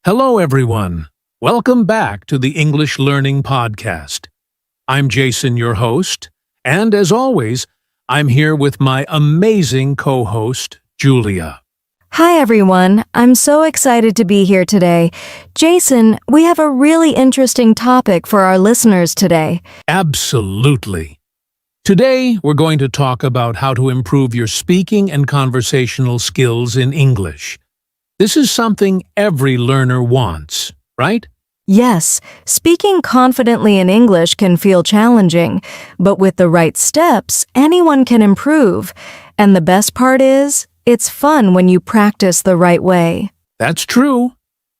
Hello, everyone. Welcome back to the English Learning Podcast. I'm Jason, your host, and as always, I'm here with my amazing co-host, Julia. Hi, everyone. I'm so excited to be here today. Jason, we have a really interesting topic for our listeners today. Absolutely. Today, we're going to talk about how to improve your speaking and conversational skills in English. This is something every learner wants, right? Yes, speaking confidently in English can feel challenging, but with the right steps, anyone can improve. And the best part is, it's fun when you practice the right way. That's true.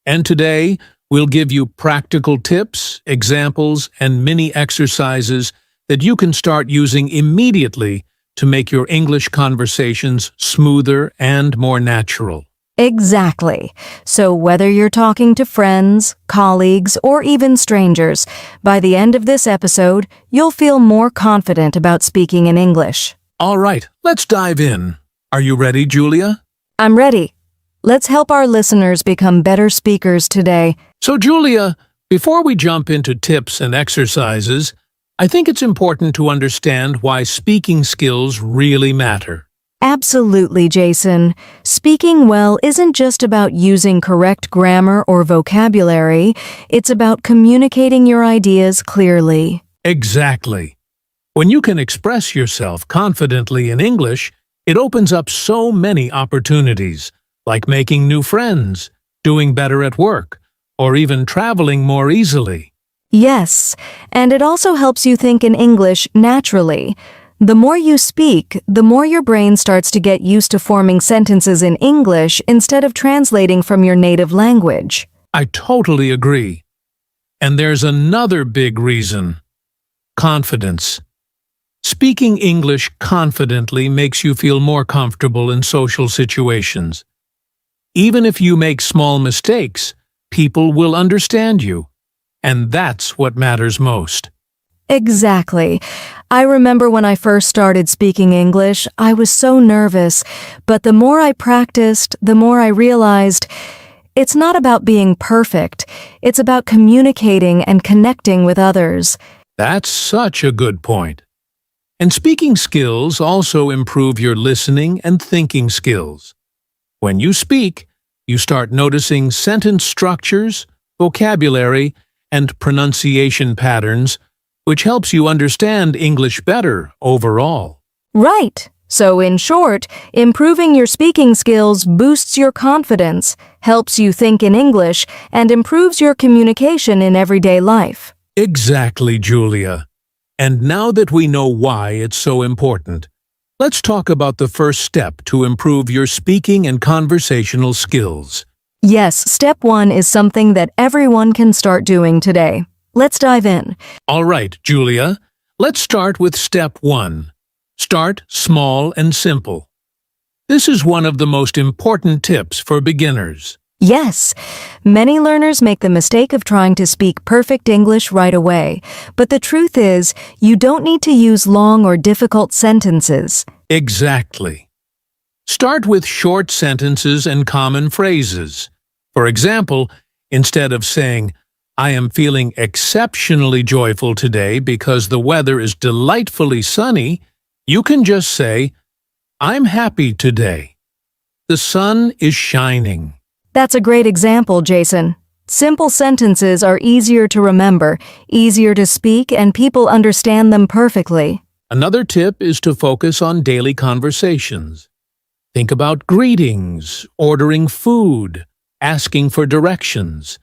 And today, we'll give you practical tips, examples, and mini exercises that you can start using immediately to make your English conversations smoother and more natural. Exactly. So whether you're talking to friends, colleagues, or even strangers, by the end of this episode, you'll feel more confident about speaking in English. All right, let's dive in. Are you ready, Julia? I'm ready. Let's help our listeners become better speakers today. So, Julia, before we jump into tips and exercises, I think it's important to understand why speaking skills really matter. Absolutely, Jason. Speaking well isn't just about using correct grammar or vocabulary. It's about communicating your ideas clearly. Exactly. When you can express yourself confidently in English, it opens up so many opportunities, like making new friends, doing better at work, or even traveling more easily. Yes, and it also helps you think in English naturally. The more you speak, the more your brain starts to get used to forming sentences in English instead of translating from your native language. I totally agree. And there's another big reason: confidence. Speaking English confidently makes you feel more comfortable in social situations. Even if you make small mistakes, people will understand you. And that's what matters most. Exactly. I remember when I first started speaking English, I was so nervous, but the more I practiced, the more I realized it's not about being perfect. It's about communicating and connecting with others. That's such a good point. And speaking skills also improve your listening and thinking skills. When you speak, you start noticing sentence structures, vocabulary, and pronunciation patterns, which helps you understand English better overall. Right. So in short, improving your speaking skills boosts your confidence, helps you think in English, and improves your communication in everyday life. Exactly, Julia. And now that we know why it's so important, let's talk about the first step to improve your speaking and conversational skills. Yes, step 1 is something that everyone can start doing today. Let's dive in. All right, Julia, let's start with step 1. Start small and simple. This is one of the most important tips for beginners. Yes, many learners make the mistake of trying to speak perfect English right away, but the truth is, you don't need to use long or difficult sentences. Exactly. Start with short sentences and common phrases. For example, instead of saying, "I am feeling exceptionally joyful today because the weather is delightfully sunny," you can just say, "I'm happy today. The sun is shining." That's a great example, Jason. Simple sentences are easier to remember, easier to speak, and people understand them perfectly. Another tip is to focus on daily conversations. Think about greetings, ordering food, asking for directions.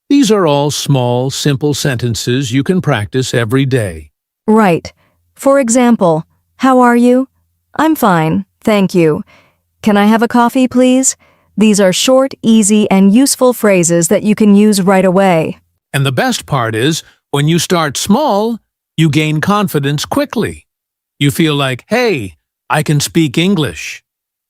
These are all small, simple sentences you can practice every day. Right. For example, how are you? I'm fine, thank you. Can I have a coffee, please? These are short, easy, and useful phrases that you can use right away. And the best part is, when you start small, you gain confidence quickly. You feel like, hey, I can speak English.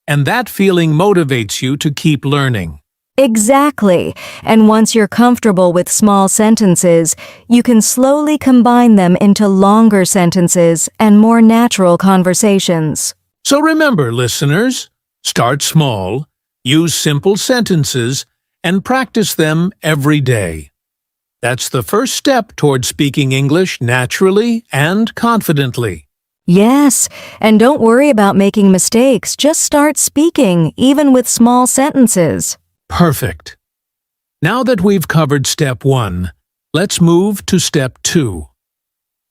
And that feeling motivates you to keep learning. Exactly. And once you're comfortable with small sentences, you can slowly combine them into longer sentences and more natural conversations. So remember, listeners, start small, use simple sentences, and practice them every day. That's the first step toward speaking English naturally and confidently. Yes, and don't worry about making mistakes. Just start speaking, even with small sentences. Perfect. Now that we've covered step 1, let's move to step 2.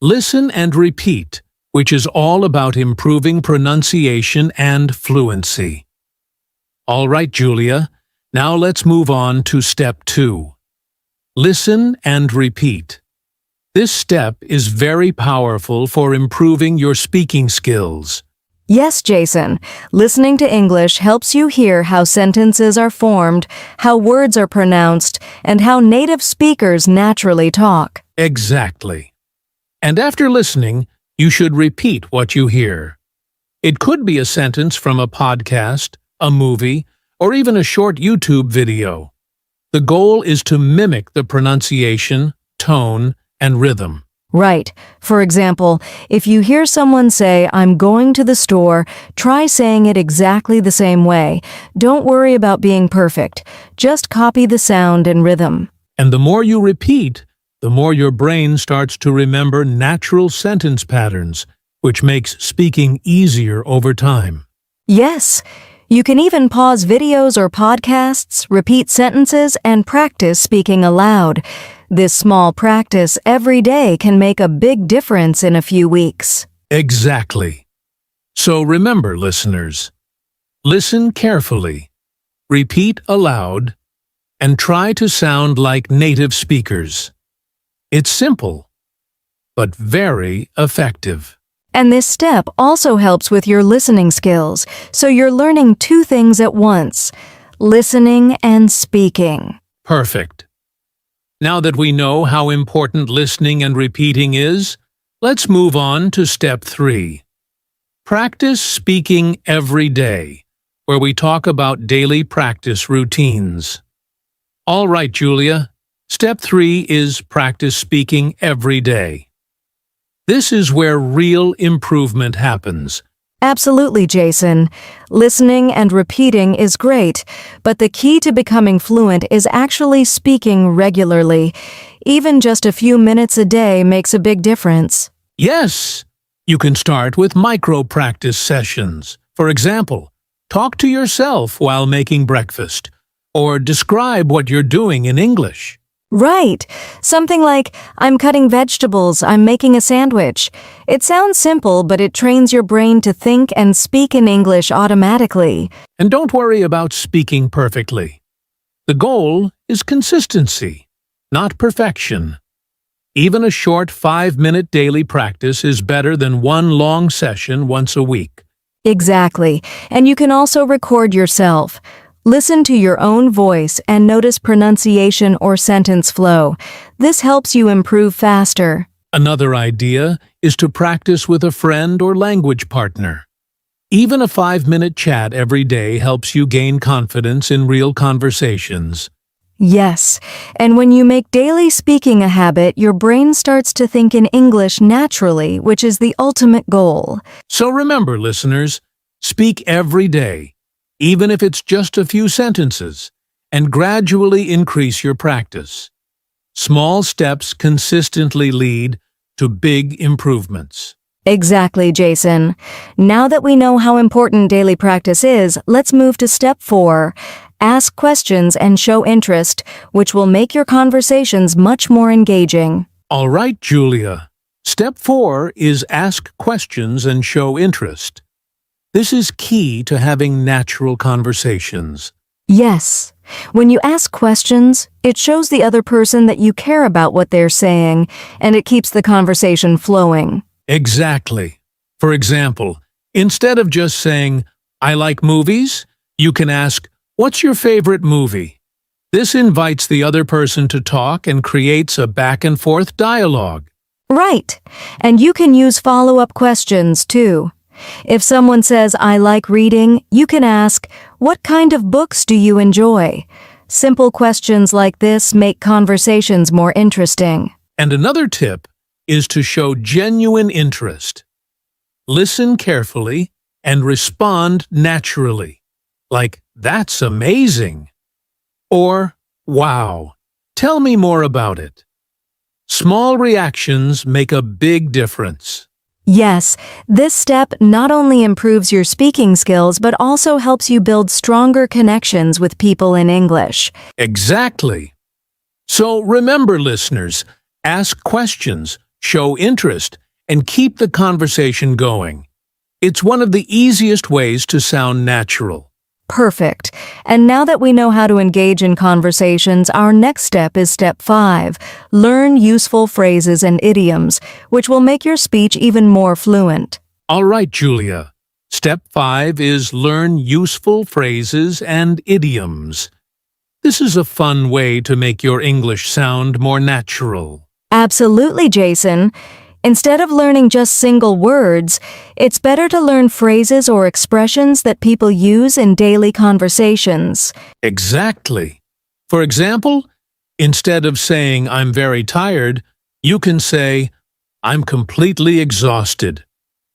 Listen and repeat, which is all about improving pronunciation and fluency. All right, Julia, now let's move on to step 2. Listen and repeat. This step is very powerful for improving your speaking skills. Yes, Jason. Listening to English helps you hear how sentences are formed, how words are pronounced, and how native speakers naturally talk. Exactly. And after listening, you should repeat what you hear. It could be a sentence from a podcast, a movie, or even a short YouTube video. The goal is to mimic the pronunciation, tone, and rhythm. Right. For example, if you hear someone say, "I'm going to the store," try saying it exactly the same way. Don't worry about being perfect. Just copy the sound and rhythm. And the more you repeat, the more your brain starts to remember natural sentence patterns, which makes speaking easier over time. Yes. You can even pause videos or podcasts, repeat sentences, and practice speaking aloud. This small practice every day can make a big difference in a few weeks. Exactly. So remember, listeners, listen carefully, repeat aloud, and try to sound like native speakers. It's simple, but very effective. And this step also helps with your listening skills, so you're learning two things at once: listening and speaking. Perfect. Now that we know how important listening and repeating is, let's move on to step 3. Practice speaking every day, where we talk about daily practice routines. All right, Julia. Step 3 is practice speaking every day. This is where real improvement happens. Absolutely, Jason. Listening and repeating is great, but the key to becoming fluent is actually speaking regularly. Even just a few minutes a day makes a big difference. Yes, you can start with micro-practice sessions. For example, talk to yourself while making breakfast, or describe what you're doing in English. Right. Something like, "I'm cutting vegetables, I'm making a sandwich." It sounds simple, but it trains your brain to think and speak in English automatically. And don't worry about speaking perfectly. The goal is consistency, not perfection. Even a short 5-minute daily practice is better than one long session once a week. Exactly. And you can also record yourself. Listen to your own voice and notice pronunciation or sentence flow. This helps you improve faster. Another idea is to practice with a friend or language partner. Even a 5-minute chat every day helps you gain confidence in real conversations. Yes, and when you make daily speaking a habit, your brain starts to think in English naturally, which is the ultimate goal. So remember, listeners, speak every day, even if it's just a few sentences, and gradually increase your practice. Small steps consistently lead to big improvements. Exactly, Jason. Now that we know how important daily practice is, let's move to step 4. Ask questions and show interest, which will make your conversations much more engaging. All right, Julia. Step 4 is ask questions and show interest. This is key to having natural conversations. Yes. When you ask questions, it shows the other person that you care about what they're saying, and it keeps the conversation flowing. Exactly. For example, instead of just saying, "I like movies," you can ask, "What's your favorite movie?" This invites the other person to talk and creates a back-and-forth dialogue. Right. And you can use follow-up questions, too. If someone says, "I like reading," you can ask, "What kind of books do you enjoy?" Simple questions like this make conversations more interesting. And another tip is to show genuine interest. Listen carefully and respond naturally, like, "That's amazing," or Wow! Tell me more about it. Small reactions make a big difference. Yes, this step not only improves your speaking skills but also helps you build stronger connections with people in English. Exactly. So remember, listeners, ask questions, show interest, and keep the conversation going. It's one of the easiest ways to sound natural. Perfect. And now that we know how to engage in conversations, our next step is step 5. Learn useful phrases and idioms, which will make your speech even more fluent. All right, Julia. Step 5 is learn useful phrases and idioms. This is a fun way to make your English sound more natural. Absolutely, Jason. Instead of learning just single words, it's better to learn phrases or expressions that people use in daily conversations. Exactly. For example, instead of saying, I'm very tired, you can say, I'm completely exhausted.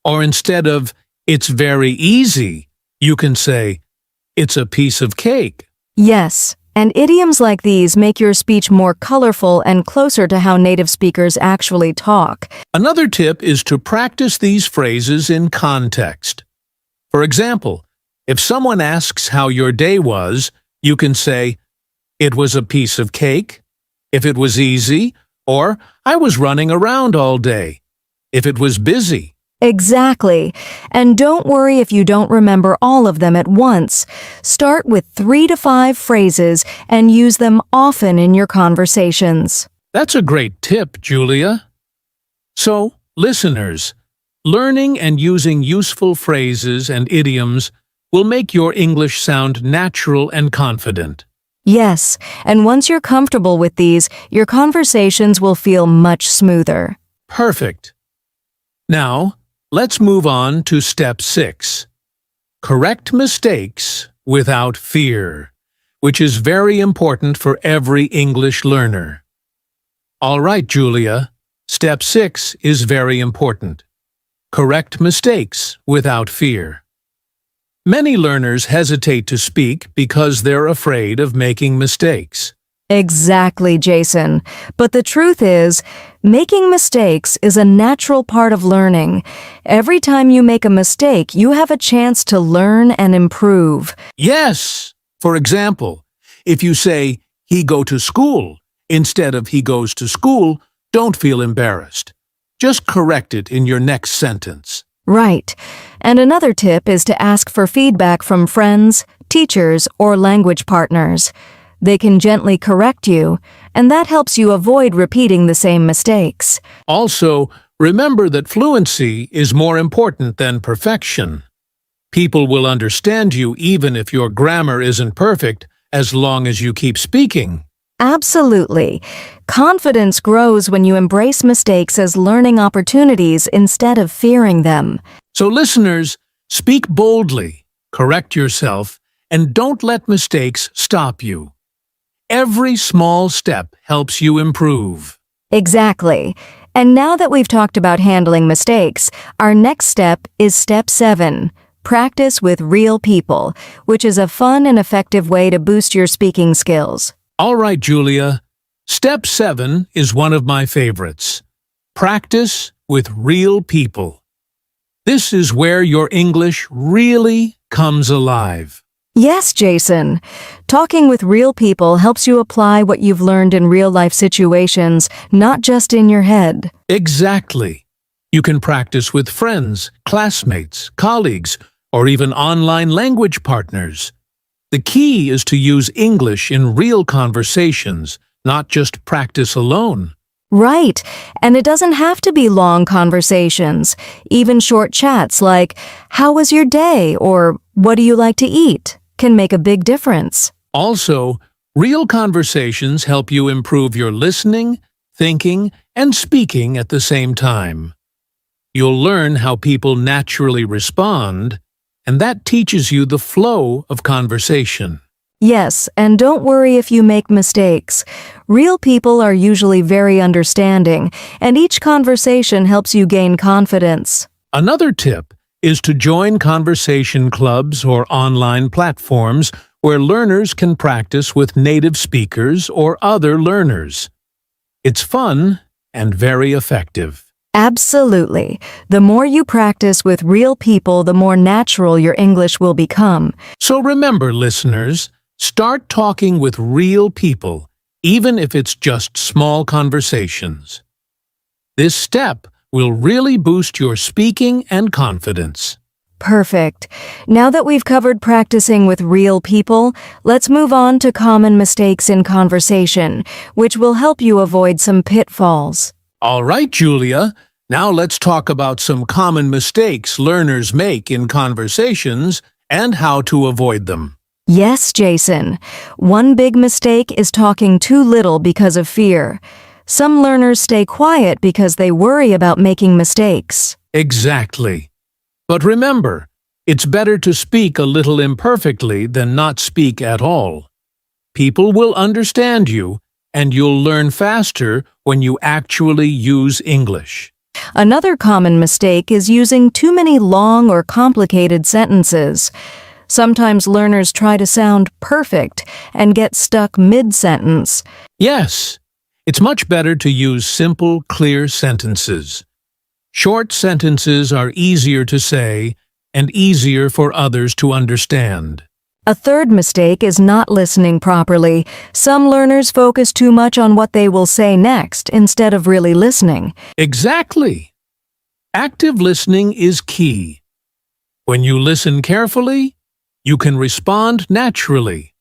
Or instead of, it's very easy, you can say, it's a piece of cake. Yes, and idioms like these make your speech more colorful and closer to how native speakers actually talk. Another tip is to practice these phrases in context. For example, if someone asks how your day was, you can say, it was a piece of cake, if it was easy, or I was running around all day, if it was busy. Exactly. And don't worry if you don't remember all of them at once. Start with 3 to 5 phrases and use them often in your conversations. That's a great tip, Julia. So, listeners, learning and using useful phrases and idioms will make your English sound natural and confident. Yes, and once you're comfortable with these, your conversations will feel much smoother. Perfect. Now, let's move on to step 6. Correct mistakes without fear, which is very important for every English learner. All right, Julia, step 6 is very important. Correct mistakes without fear. Many learners hesitate to speak because they're afraid of making mistakes. Exactly, Jason. But the truth is, making mistakes is a natural part of learning. Every time you make a mistake, you have a chance to learn and improve. Yes! For example, if you say, he go to school, instead of he goes to school, don't feel embarrassed. Just correct it in your next sentence. Right. And another tip is to ask for feedback from friends, teachers, or language partners. They can gently correct you, and that helps you avoid repeating the same mistakes. Also, remember that fluency is more important than perfection. People will understand you even if your grammar isn't perfect, as long as you keep speaking. Absolutely. Confidence grows when you embrace mistakes as learning opportunities instead of fearing them. So listeners, speak boldly, correct yourself, and don't let mistakes stop you. Every small step helps you improve. Exactly. And now that we've talked about handling mistakes, our next step is step 7. Practice with real people, which is a fun and effective way to boost your speaking skills. All right, Julia. Step 7 is one of my favorites. Practice with real people. This is where your English really comes alive. Yes, Jason. Talking with real people helps you apply what you've learned in real-life situations, not just in your head. Exactly. You can practice with friends, classmates, colleagues, or even online language partners. The key is to use English in real conversations, not just practice alone. Right, and it doesn't have to be long conversations. Even short chats like, "How was your day?" or "What do you like to eat?" can make a big difference. Also, real conversations help you improve your listening, thinking, and speaking at the same time. You'll learn how people naturally respond, and that teaches you the flow of conversation. Yes, and don't worry if you make mistakes. Real people are usually very understanding, and each conversation helps you gain confidence. Another tip is to join conversation clubs or online platforms where learners can practice with native speakers or other learners. It's fun and very effective. Absolutely. The more you practice with real people, the more natural your English will become. So remember, listeners, start talking with real people, even if it's just small conversations. This step will really boost your speaking and confidence. Perfect. Now that we've covered practicing with real people, let's move on to common mistakes in conversation, which will help you avoid some pitfalls. All right, Julia. Now let's talk about some common mistakes learners make in conversations and how to avoid them. Yes, Jason. One big mistake is talking too little because of fear. Some learners stay quiet because they worry about making mistakes. Exactly. But remember, it's better to speak a little imperfectly than not speak at all. People will understand you, and you'll learn faster when you actually use English. Another common mistake is using too many long or complicated sentences. Sometimes learners try to sound perfect and get stuck mid-sentence. Yes, it's much better to use simple, clear sentences. Short sentences are easier to say and easier for others to understand. A third mistake is not listening properly. Some learners focus too much on what they will say next instead of really listening. Exactly. Active listening is key. When you listen carefully, you can respond naturally,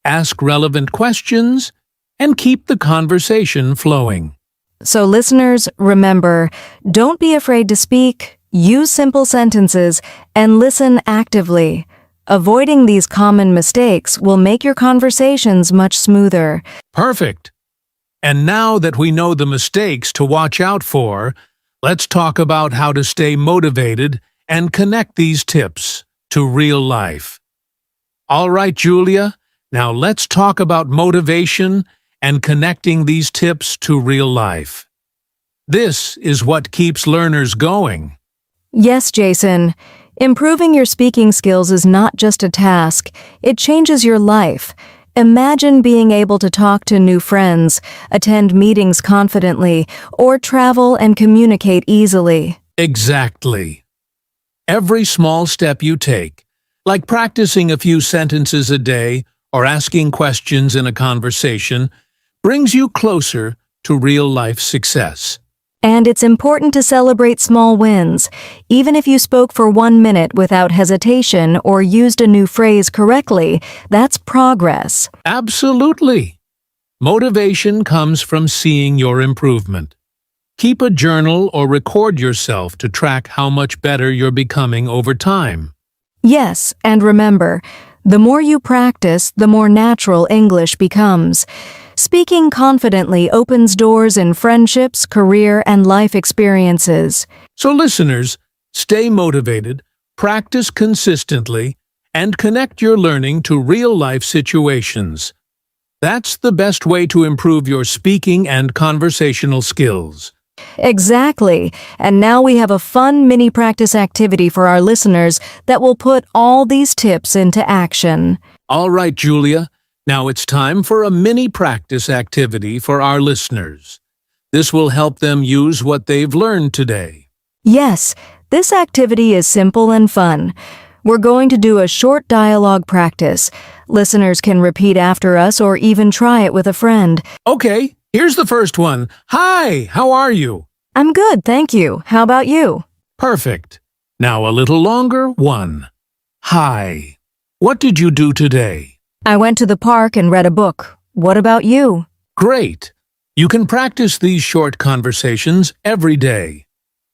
ask relevant questions, and keep the conversation flowing. So listeners, remember, don't be afraid to speak, use simple sentences, and listen actively. Avoiding these common mistakes will make your conversations much smoother. Perfect. And now that we know the mistakes to watch out for, let's talk about how to stay motivated and connect these tips to real life. All right, Julia, now let's talk about motivation and connecting these tips to real life. This is what keeps learners going. Yes, Jason. Improving your speaking skills is not just a task, it changes your life. Imagine being able to talk to new friends, attend meetings confidently, or travel and communicate easily. Exactly. Every small step you take, like practicing a few sentences a day or asking questions in a conversation, brings you closer to real-life success. And it's important to celebrate small wins. Even if you spoke for 1 minute without hesitation or used a new phrase correctly, that's progress. Absolutely. Motivation comes from seeing your improvement. Keep a journal or record yourself to track how much better you're becoming over time. Yes, and remember, the more you practice, the more natural English becomes. Speaking confidently opens doors in friendships, career, and life experiences. So listeners, stay motivated, practice consistently, and connect your learning to real-life situations. That's the best way to improve your speaking and conversational skills. Exactly. And now we have a fun mini practice activity for our listeners that will put all these tips into action. All right, Julia. Now it's time for a mini practice activity for our listeners. This will help them use what they've learned today. Yes, this activity is simple and fun. We're going to do a short dialogue practice. Listeners can repeat after us or even try it with a friend. Okay, here's the first one. Hi, how are you? I'm good, thank you. How about you? Perfect. Now a little longer. 1. Hi. What did you do today? I went to the park and read a book. What about you? Great. You can practice these short conversations every day.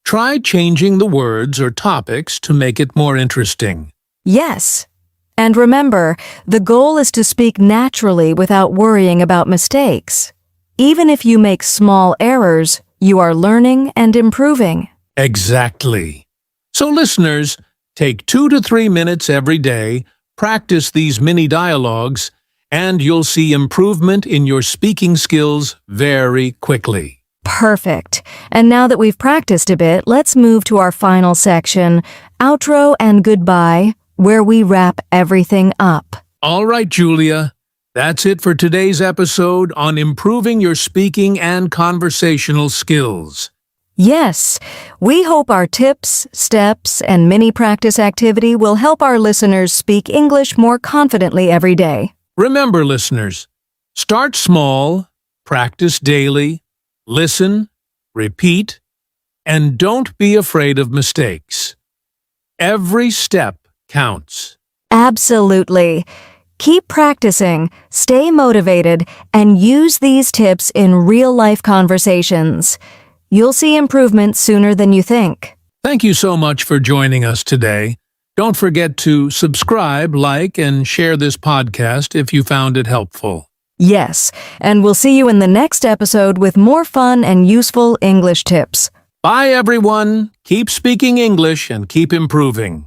Try changing the words or topics to make it more interesting. Yes. And remember, the goal is to speak naturally without worrying about mistakes. Even if you make small errors, you are learning and improving. Exactly. So listeners, take 2 to 3 minutes every day, practice these mini dialogues, and you'll see improvement in your speaking skills very quickly. Perfect. And now that we've practiced a bit, let's move to our final section, outro and goodbye, where we wrap everything up. All right, Julia. That's it for today's episode on improving your speaking and conversational skills. Yes, we hope our tips, steps, and mini practice activity will help our listeners speak English more confidently every day. Remember, listeners, start small, practice daily, listen, repeat, and don't be afraid of mistakes. Every step counts. Absolutely. Keep practicing, stay motivated, and use these tips in real-life conversations. You'll see improvement sooner than you think. Thank you so much for joining us today. Don't forget to subscribe, like, and share this podcast if you found it helpful. Yes, and we'll see you in the next episode with more fun and useful English tips. Bye, everyone. Keep speaking English and keep improving.